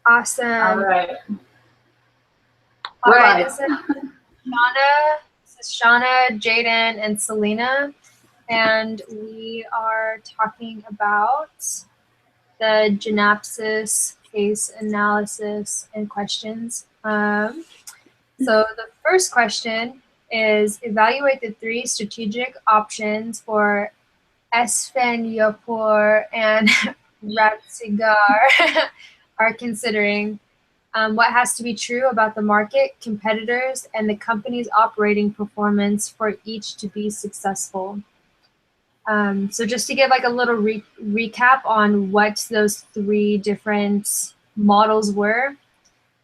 All Awesome. right, All we're right, live. This is Shauna, Jaden, and Selena, and we are talking about the GenapSys case analysis and questions. So the first question is evaluate the three strategic options for Esfeniyapur and Ratsigar are considering. What has to be true about the market, competitors, and the company's operating performance for each to be successful. So just to give like a little recap on what those three different models were,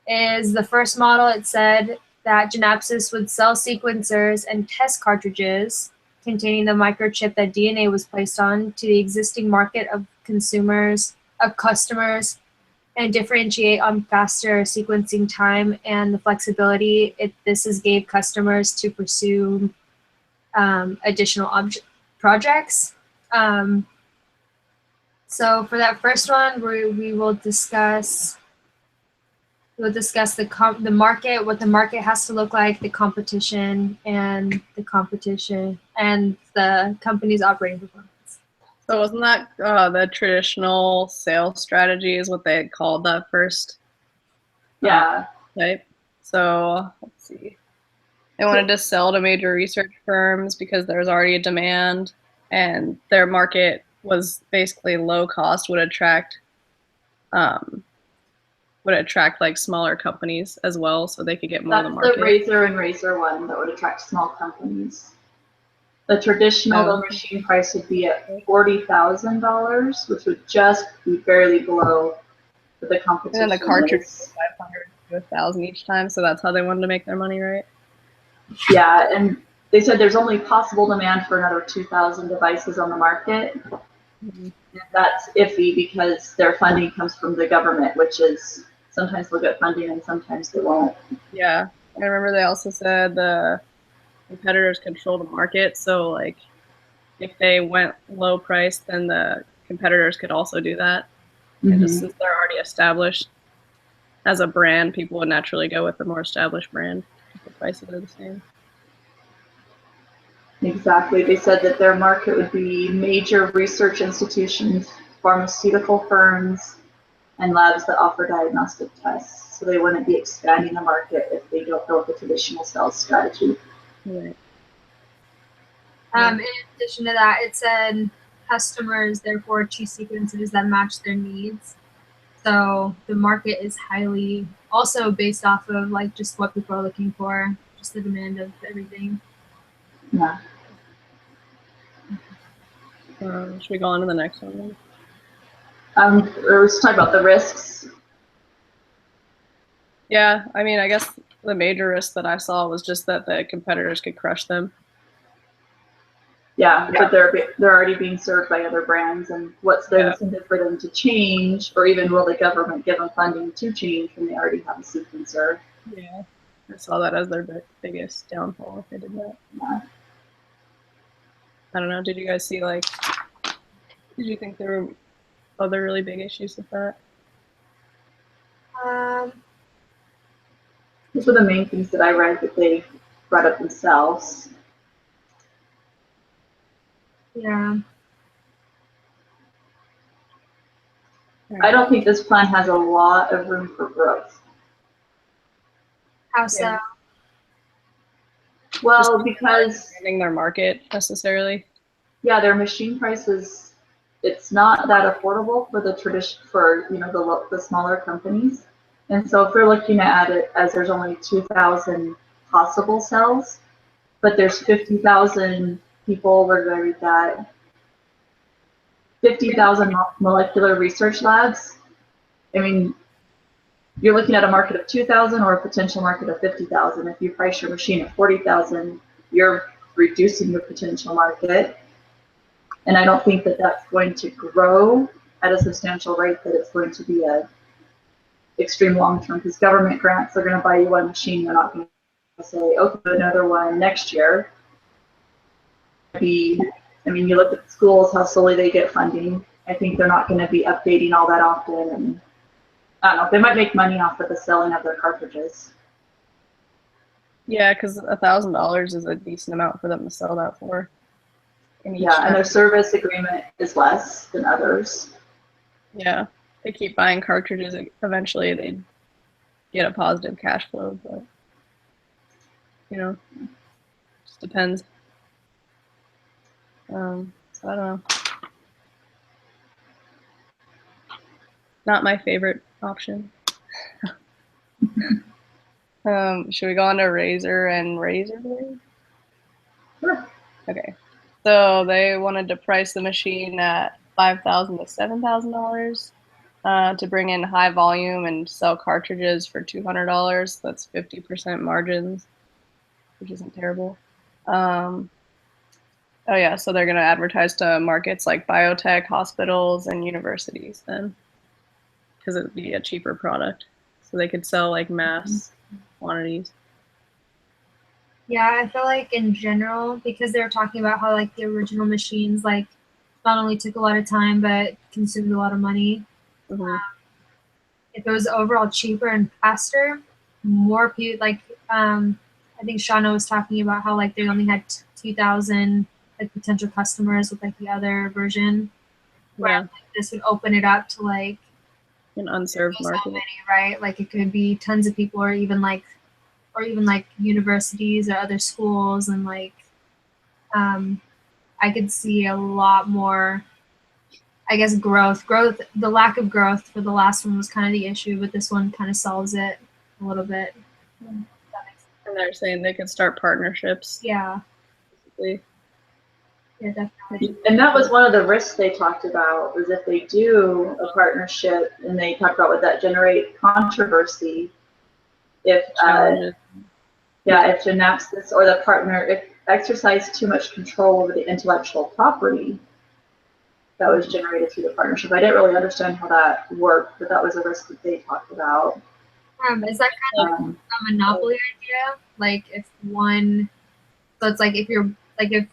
is the first model, it said that GenapSys would sell sequencers and test cartridges containing the microchip that DNA was placed on to the existing market of customers, and differentiate on faster sequencing time and the flexibility this gave customers to pursue additional projects. So for that first one, we will discuss the market, what the market has to look like, the competition, and the company's operating performance. So wasn't that the traditional sales strategy is what they had called that first type? So let's see. They wanted to sell to major research firms because there was already a demand, and their market was basically low cost, would attract like smaller companies as well, so they could get more of the market. The Razor and Razor one that would attract small companies. The traditional machine price would be at $40,000, which would just be barely below the competition. And then the cartridge is 500 to 1,000 each time, so that's how they wanted to make their money, right? Yeah, and they said there's only possible demand for another 2,000 devices on the market. Mm-hmm. That's iffy because their funding comes from the government, which is sometimes they'll get funding and sometimes they won't. Yeah, I remember they also said the competitors control the market, so like if they went low price, then the competitors could also do that. Mm-hmm. And just since they're already established as a brand, people would naturally go with the more established brand if the prices are the same. Exactly. They said that their market would be major research institutions, pharmaceutical firms, and labs that offer diagnostic tests. So they wouldn't be expanding the market if they don't go with the traditional sales strategy. Right. In addition to that, it said customers therefore choose sequencers that match their needs. So the market is highly also based off of like just what people are looking for, just the demand of everything. Yeah. Should we go on to the next one then? We're just talking about the risks. Yeah, I mean, I guess the major risk that I saw was just that the competitors could crush them. Yeah, but they're already being served by other brands, and what's the incentive for them to change, or even will the government give them funding to change when they already have a sequencer? Yeah, I saw that as their biggest downfall if they did that. Yeah. I don't know. Did you guys see did you think there were other really big issues with that? Those were the main things that I read that they brought up themselves. Yeah. I don't think this plan has a lot of room for growth. How so? Well, because expanding their market necessarily. Yeah, their machine prices, it's not that affordable for the the smaller companies. And so if we're looking at it as there's only 2,000 possible cells, but there's 50,000 people, where did I read that? 50,000 molecular research labs. I mean, you're looking at a market of 2,000 or a potential market of 50,000. If you price your machine at 40,000, you're reducing your potential market. And I don't think that that's going to grow at a substantial rate, that it's going to be a extreme long-term, because government grants are going to buy you one machine. They're not going to say, okay, another one next year. I mean, you look at schools, how slowly they get funding. I think they're not going to be updating all that often. I don't know, they might make money off of the selling of their cartridges. Yeah, because $1,000 is a decent amount for them to sell that for. Yeah, and their service agreement is less than others. Yeah, they keep buying cartridges. Eventually, they get a positive cash flow, but you know, just depends. So I don't know. Not my favorite option. Should we go on to Razer and Razer Blade? Sure. Okay. So they wanted to price the machine at $5,000 to $7,000 to bring in high volume and sell cartridges for $200. That's 50% margins, which isn't terrible. Oh yeah, so they're gonna advertise to markets like biotech, hospitals, and universities then, because it'd be a cheaper product. So they could sell like mass quantities. Yeah, I feel like in general, because they were talking about how like the original machines like not only took a lot of time but consumed a lot of money. Mm-hmm. If it was overall cheaper and faster, more people like I think Shauna was talking about how like they only had 2,000 like potential customers with like the other version. Where Yeah, like, this would open it up to like an unserved so market. many, right? Like it could be tons of people, or even like universities or other schools, and like I could see a lot more, I guess, growth. The lack of growth for the last one was kind of the issue, but this one kind of solves it a little bit. And they're saying they could start partnerships. Yeah. Basically. Yeah, definitely. And that was one of the risks they talked about, was if they do a partnership, and they talked about would that generate controversy if if GenapSys or the partner if exercise too much control over the intellectual property that was generated through the partnership. I didn't really understand how that worked, but that was a risk that they talked about. Is that kind of a monopoly idea? Like if one, so it's like if you're like if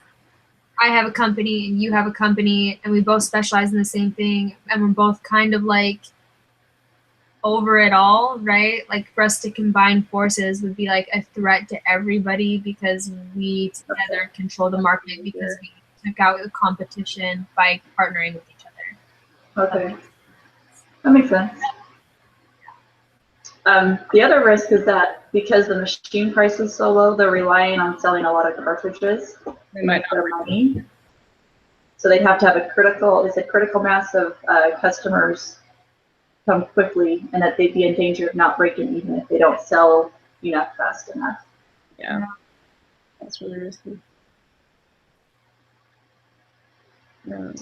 I have a company and you have a company and we both specialize in the same thing and we're both kind of like over it all, right? Like for us to combine forces would be like a threat to everybody because we together control the market because we took out the competition by partnering with each other. Okay, that makes sense. The other risk is that because the machine price is so low, they're relying on selling a lot of cartridges to make their money. So they'd have to have a critical mass of customers come quickly, and that they'd be in danger of not breaking even if they don't sell enough fast enough. Yeah, that's really risky. So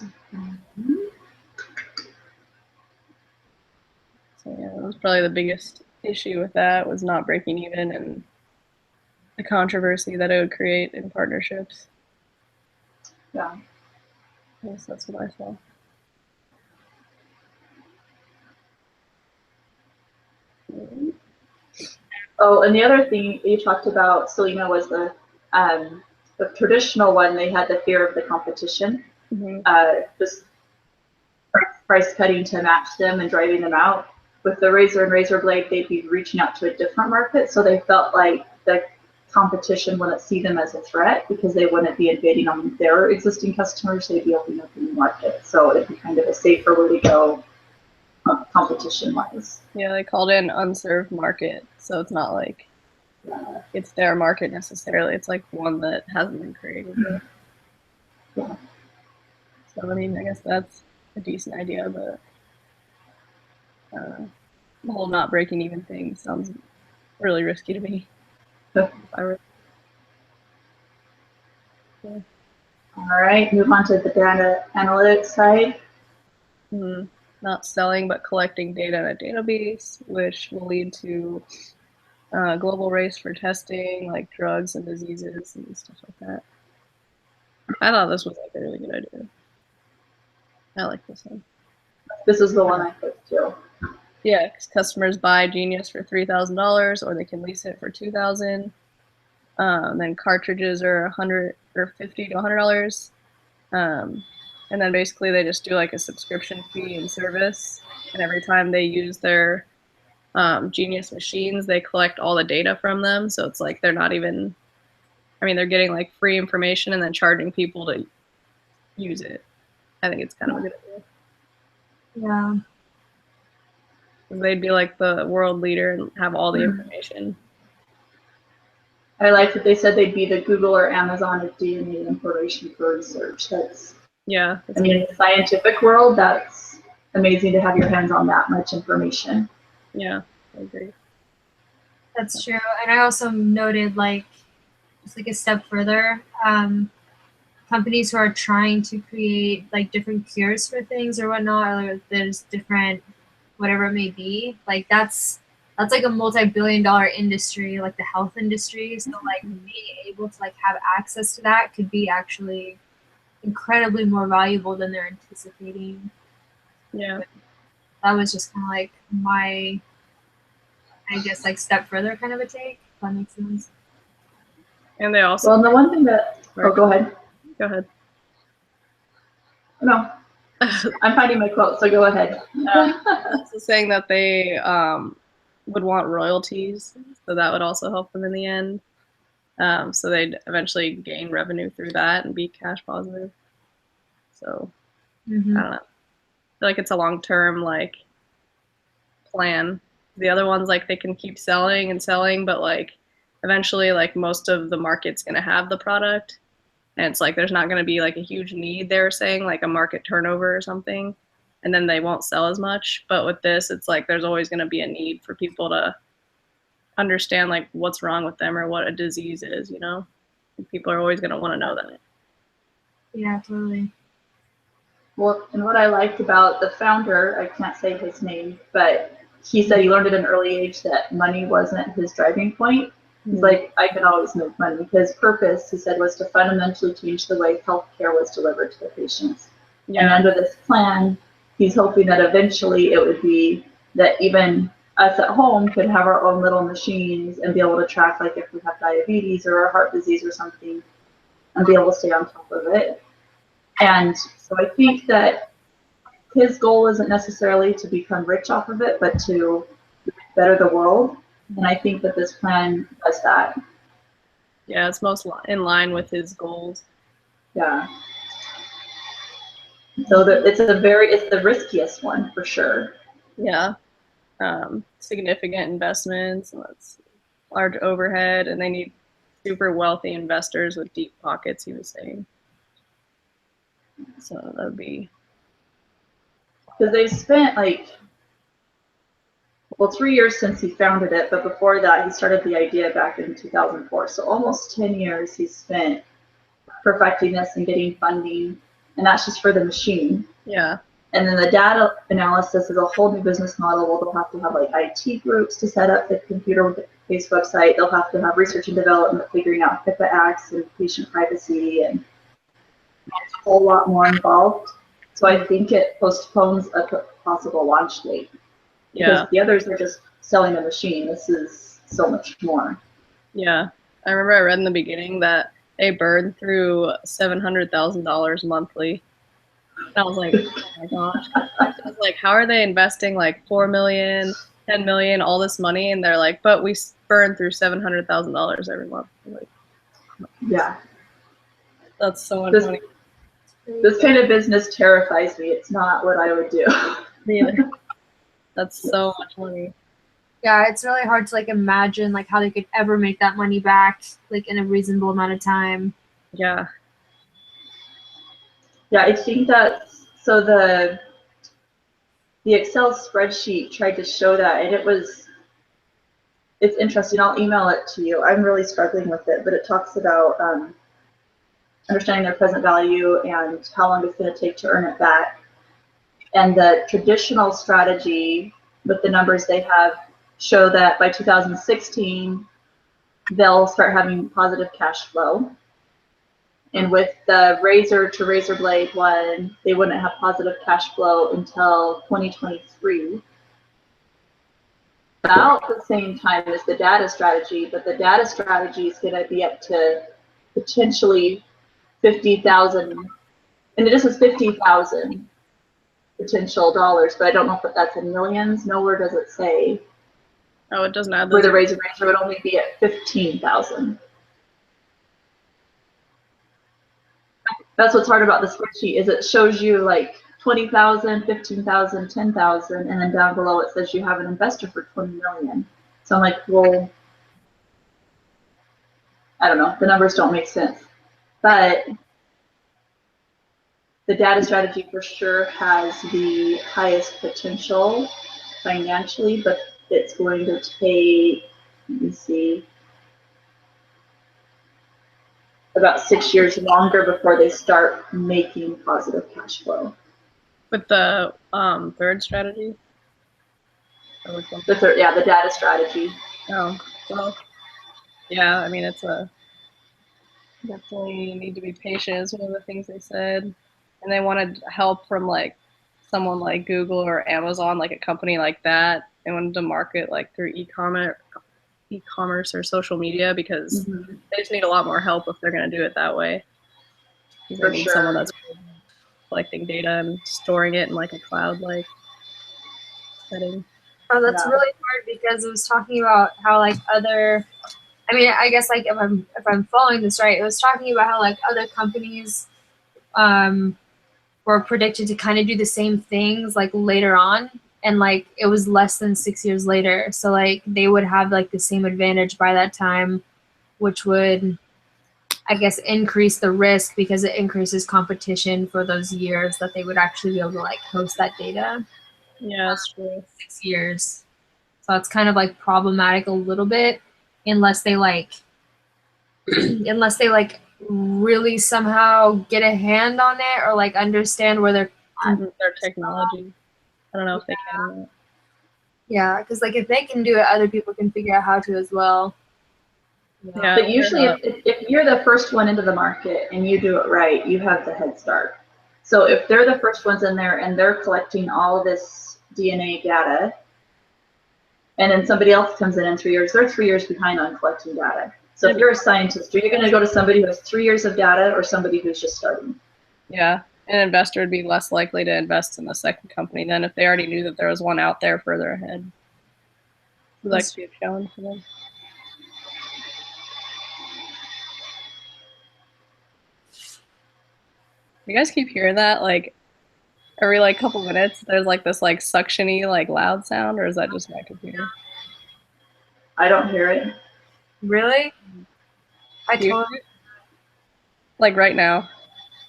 yeah, that was probably the biggest issue with that, was not breaking even and the controversy that it would create in partnerships. Yeah. Yes, that's what I saw. Oh, and the other thing you talked about, Selena, was the traditional one. They had the fear of the competition, just price cutting to match them and driving them out. With the Razer and Razer Blade, they'd be reaching out to a different market, so they felt like the competition wouldn't see them as a threat because they wouldn't be invading on their existing customers. They'd be opening up a new market, so it'd be kind of a safer way to go competition-wise. Yeah, they called it an unserved market, so it's not like it's their market necessarily. It's like one that hasn't been created yet. Yeah. So I mean, I guess that's a decent idea, but the whole not breaking even thing sounds really risky to me. Yeah. All right, move on to the data analytics side. Not selling, but collecting data in a database, which will lead to a global race for testing, like drugs and diseases and stuff like that. I thought this was like a really good idea. I like this one. This is the one I picked too. Yeah, because customers buy Genius for $3,000, or they can lease it for $2,000. Then cartridges are $100 or $50 to $100. And then basically they just do like a subscription fee and service, and every time they use their Genius machines, they collect all the data from them. So it's like they're not even, I mean, they're getting like free information and then charging people to use it. I think it's kind of a good idea. Yeah. They'd be like the world leader and have all the information. I like that they said they'd be the Google or Amazon of DNA information for research. That's, Yeah. I mean, in the scientific world, that's amazing to have your hands on that much information. Yeah, I agree. That's true. And I also noted, like, just like a step further, companies who are trying to create like different cures for things or whatnot, or there's different, whatever it may be, like that's like a multi-billion-dollar industry, like the health industry. So like being able to like have access to that could be actually incredibly more valuable than they're anticipating. Yeah. That was just kind of like my, I guess, like step further kind of a take, if that makes sense. And they also. Well, and the one thing that, oh, go ahead. Go ahead. No, I'm finding my quote, so go ahead. Also saying that they would want royalties, so that would also help them in the end. So they'd eventually gain revenue through that and be cash positive. So I don't know. I feel like it's a long-term like plan. The other ones, like, they can keep selling and selling, but like eventually like most of the market's gonna have the product. And it's like there's not going to be like a huge need, they were saying, like a market turnover or something, and then they won't sell as much. But with this, it's like there's always going to be a need for people to understand like what's wrong with them or what a disease is, you know? And people are always going to want to know that. Yeah, totally. Well, and what I liked about the founder, I can't say his name, but he said he learned at an early age that money wasn't his driving point. He's like, I can always make money. His purpose, he said, was to fundamentally change the way healthcare was delivered to the patients. Yeah. And under this plan, he's hoping that eventually it would be that even us at home could have our own little machines and be able to track, like if we have diabetes or a heart disease or something, and be able to stay on top of it. And so I think that his goal isn't necessarily to become rich off of it, but to better the world. And I think that this plan does that. Yeah, it's most in line with his goals. Yeah. So it's the riskiest one for sure. Yeah. Significant investments, that's large overhead, and they need super wealthy investors with deep pockets, he was saying. So that would be. Because they've spent like, well, 3 years since he founded it, but before that, he started the idea back in 2004. So almost 10 years he's spent perfecting this and getting funding, and that's just for the machine. Yeah. And then the data analysis is a whole new business model where they'll have to have like IT groups to set up the computer-based website. They'll have to have research and development, figuring out HIPAA acts and patient privacy, and it's a whole lot more involved. So I think it postpones a possible launch date. Because the others are just selling a machine. This is so much more. Yeah. I remember I read in the beginning that they burn through $700,000 monthly. And I was like, oh my gosh. I was like, how are they investing like 4 million, 10 million, all this money? And they're like, but we burn through $700,000 every month. Like, yeah. That's so much money. This kind of business terrifies me. It's not what I would do. Neither. That's so much money. Yeah, it's really hard to like imagine like how they could ever make that money back like in a reasonable amount of time. Yeah. Yeah, I think that, so the Excel spreadsheet tried to show that, and it's interesting. I'll email it to you. I'm really struggling with it, but it talks about understanding their present value and how long it's going to take to earn it back. And the traditional strategy with the numbers they have show that by 2016, they'll start having positive cash flow. And with the razor to razor blade one, they wouldn't have positive cash flow until 2023. About the same time as the data strategy, but the data strategy is going to be up to potentially 50,000, and it just says 50,000 potential dollars, but I don't know if that's in millions. Nowhere does it say. Oh, it doesn't add Where those. the razor would only be at 15,000. That's what's hard about the spreadsheet is it shows you like 20,000, 15,000, 10,000, and then down below it says you have an investor for 20 million. So I'm like, well, I don't know. The numbers don't make sense. But the data strategy for sure has the highest potential financially, but it's going to take, let me see, about 6 years longer before they start making positive cash flow. With the third strategy? Or which one? The third, yeah, the data strategy. Oh, well, yeah, I mean, it's a definitely need to be patient is one of the things they said. And they wanted help from like someone like Google or Amazon, like a company like that. They wanted to market like through e-commerce or social media because they just need a lot more help if they're going to do it that way. They need someone that's collecting data and storing it in like a cloud-like setting. Oh, that's really hard because it was talking about how like other, I mean, I guess like if I'm following this right, it was talking about how like other companies were predicted to kind of do the same things like later on, and like it was less than 6 years later. So like they would have like the same advantage by that time, which would, I guess, increase the risk because it increases competition for those years that they would actually be able to like host that data. Yeah, that's true. 6 years. So it's kind of like problematic a little bit unless they like really somehow get a hand on it or like understand where they're their technology. I don't know if they can or not. Yeah, because like if they can do it, other people can figure out how to as well. Yeah, but usually if you're the first one into the market and you do it right, you have the head start. So if they're the first ones in there and they're collecting all of this DNA data, and then somebody else comes in 3 years, they're 3 years behind on collecting data. So if you're a scientist, are you going to go to somebody who has 3 years of data or somebody who's just starting? Yeah, an investor would be less likely to invest in the second company than if they already knew that there was one out there further ahead. So that could be a challenge for them. You guys keep hearing that? Like every like couple minutes, there's like this like suction-y like loud sound, or is that just my computer? I don't hear it. Really? I totally. Like right now.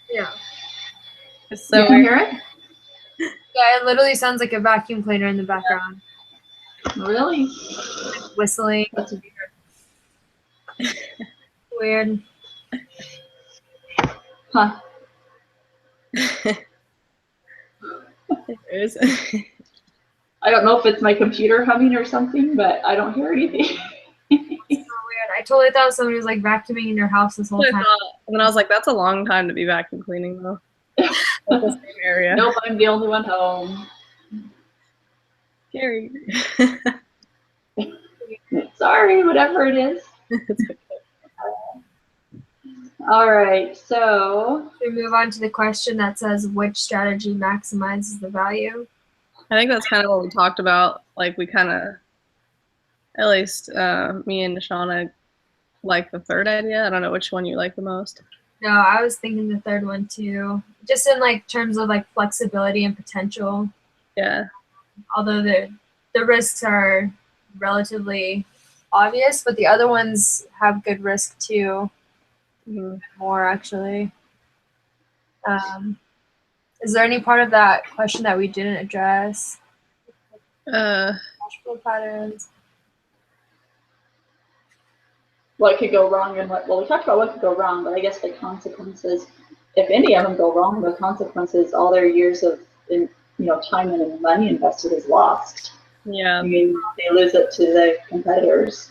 Yeah. It's so you can hear it? Yeah, it literally sounds like a vacuum cleaner in the background. Really? Whistling. That's Weird. Huh. It is. I don't know if it's my computer humming or something, but I don't hear anything. It's so weird. I totally thought somebody was like vacuuming in their house this whole time. And then I was like, that's a long time to be vacuum cleaning though. That's the same area. Nope, I'm the only one home. Scary. Sorry, whatever it is. It's okay. All right, so We move on to the question that says which strategy maximizes the value. I think that's kind of what we talked about. Like we kind of, at least me and Shauna like the third idea. I don't know which one you like the most. No, I was thinking the third one too. Just in like terms of like flexibility and potential. Yeah. Although the risks are relatively obvious, but the other ones have good risk too. More actually. Is there any part of that question that we didn't address? Cash flow patterns. what could go wrong and well, we talked about what could go wrong, but I guess the consequences, if any of them go wrong, the consequences, all their years of time and money invested is lost. Yeah. I mean, they lose it to the competitors.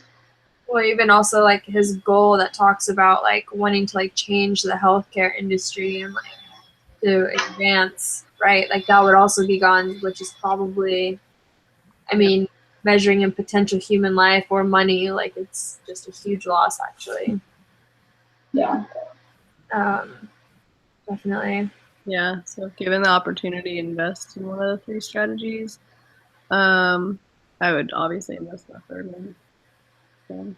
Well, even also like his goal that talks about like wanting to like change the healthcare industry and like to advance, right? Like that would also be gone, which is probably, I mean, measuring in potential human life or money, like it's just a huge loss actually. Yeah. Definitely. Yeah. So given the opportunity, invest in one of the three strategies. I would obviously invest in the third one. So,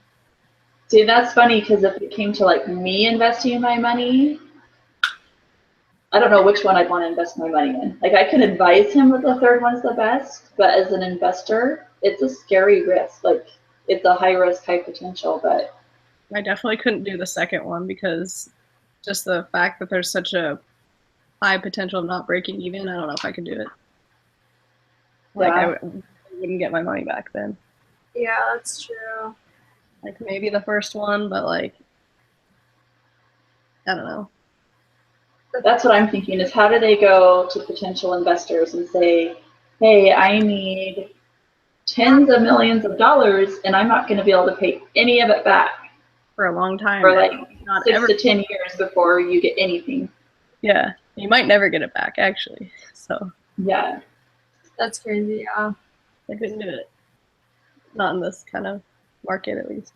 See, that's funny because if it came to like me investing my money, I don't know which one I'd want to invest my money in. Like I can advise him that the third one's the best, but as an investor, it's a scary risk. Like it's a high risk, high potential, but I definitely couldn't do the second one because just the fact that there's such a high potential of not breaking even, I don't know if I could do it. Like yeah. I wouldn't get my money back then. Yeah, that's true. Like maybe the first one, but like I don't know. That's what I'm thinking is how do they go to potential investors and say, hey, I need tens of millions of dollars and I'm not going to be able to pay any of it back For a long time. for like not 6 ever. to 10 years before you get anything. Yeah, you might never get it back actually. So Yeah. That's crazy. Yeah. I couldn't do it. Not in this kind of market, at least.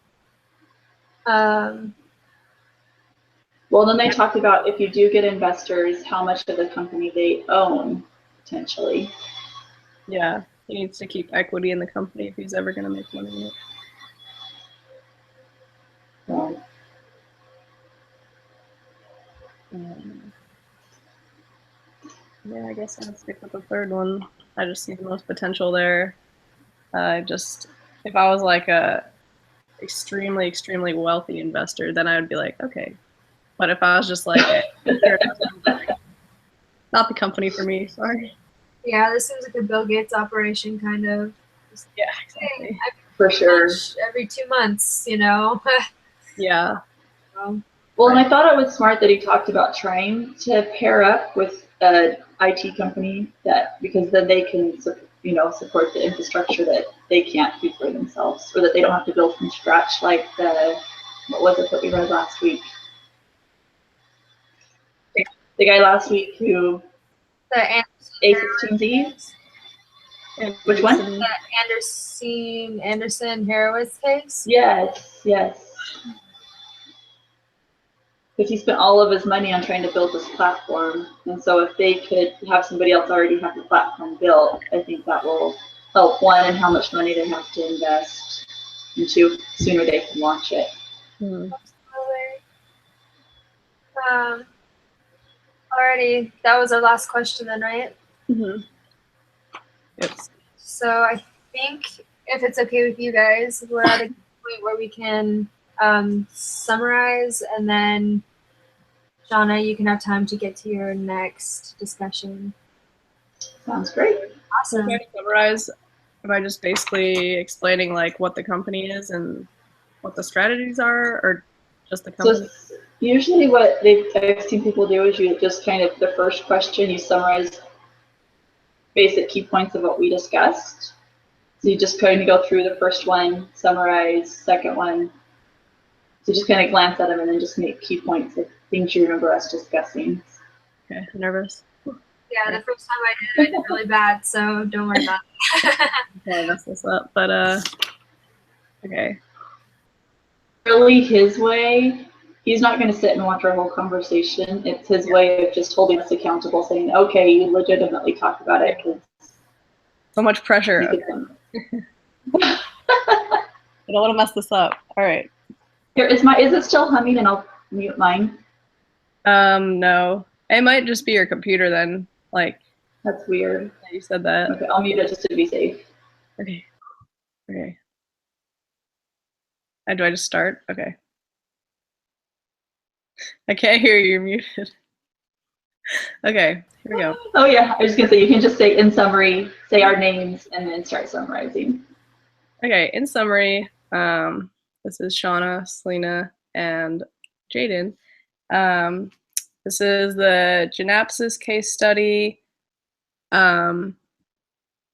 Well, then they talked about if you do get investors, how much of the company they own, potentially. Yeah, he needs to keep equity in the company if he's ever going to make money in it. So, Yeah, I guess I'd stick with the third one. I just see the most potential there. If I was like a extremely, extremely wealthy investor, then I would be like, okay. But if I was just like, not the company for me, sorry. Yeah, this seems like a Bill Gates operation, kind of. Yeah, exactly. for sure. Every 2 months, you know. Yeah. Well, and I thought it was smart that he talked about trying to pair up with an IT company because then they can, support the infrastructure that they can't do for themselves, or that they don't have to build from scratch like what was it that we read last week? The guy last week who The A16Z. Which one? The Anderson Horowitz case. Yes. Because he spent all of his money on trying to build this platform, and so if they could have somebody else already have the platform built, I think that will help one in how much money they have to invest, and two, sooner they can launch it. Alrighty, that was our last question then, right? Mm-hmm. Yes. So I think if it's okay with you guys, we're at a point where we can summarize, and then Shauna, you can have time to get to your next discussion. Sounds great. Awesome. So to summarize, am I just basically explaining like what the company is and what the strategies are, or just the company? So usually what I've seen people do is you just kind of, the first question, you summarize basic key points of what we discussed. So you just kind of go through the first one, summarize, second one. So just kind of glance at them and then just make key points of things you remember us discussing. Okay, I'm nervous. Yeah, the first time I did really bad, so don't worry about it. Okay, I messed this up, but okay. Really his way, he's not going to sit and watch our whole conversation. It's his way of just holding us accountable, saying, okay, you legitimately talk about it. So much pressure. Okay. I don't want to mess this up. All right. Here, is it still humming, and I'll mute mine? No. It might just be your computer then. Like, that's weird. You said that. Okay, I'll mute it just to be safe. Okay. Okay. Do I just start? Okay. I can't hear you. You're muted. Okay, here we go. Oh yeah, I was gonna say you can just say in summary, say our names, and then start summarizing. Okay, in summary, this is Shauna, Selena, and Jaden. This is the GenapSys case study.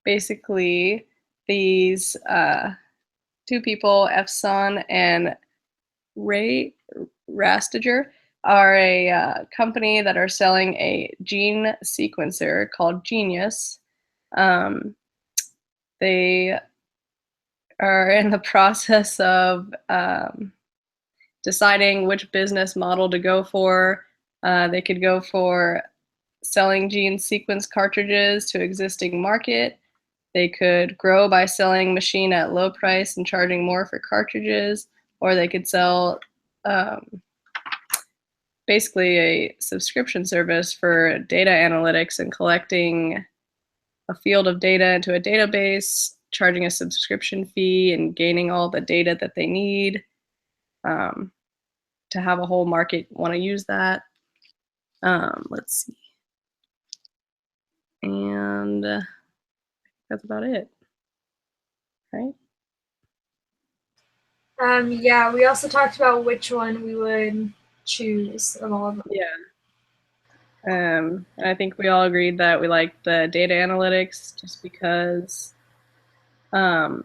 Basically, these two people, Efson and Ray Rastager, are a company that are selling a gene sequencer called Genius. They are in the process of deciding which business model to go for. They could go for selling gene sequence cartridges to existing market, They could grow by selling machine at low price and charging more for cartridges, or they could sell basically a subscription service for data analytics and collecting a field of data into a database, charging a subscription fee and gaining all the data that they need to have a whole market want to use that. Let's see. And that's about it, right? Yeah, we also talked about which one we would choose of all of them. Yeah. And I think we all agreed that we like the data analytics just because the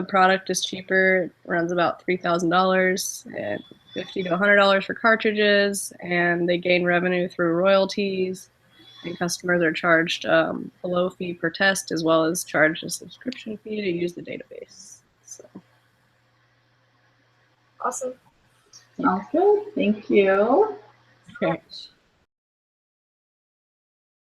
product is cheaper. It runs about $3,000 and $50 to $100 for cartridges, and they gain revenue through royalties. And customers are charged a low fee per test, as well as charged a subscription fee to use the database. So. Awesome. Sounds good. Thank you. Okay.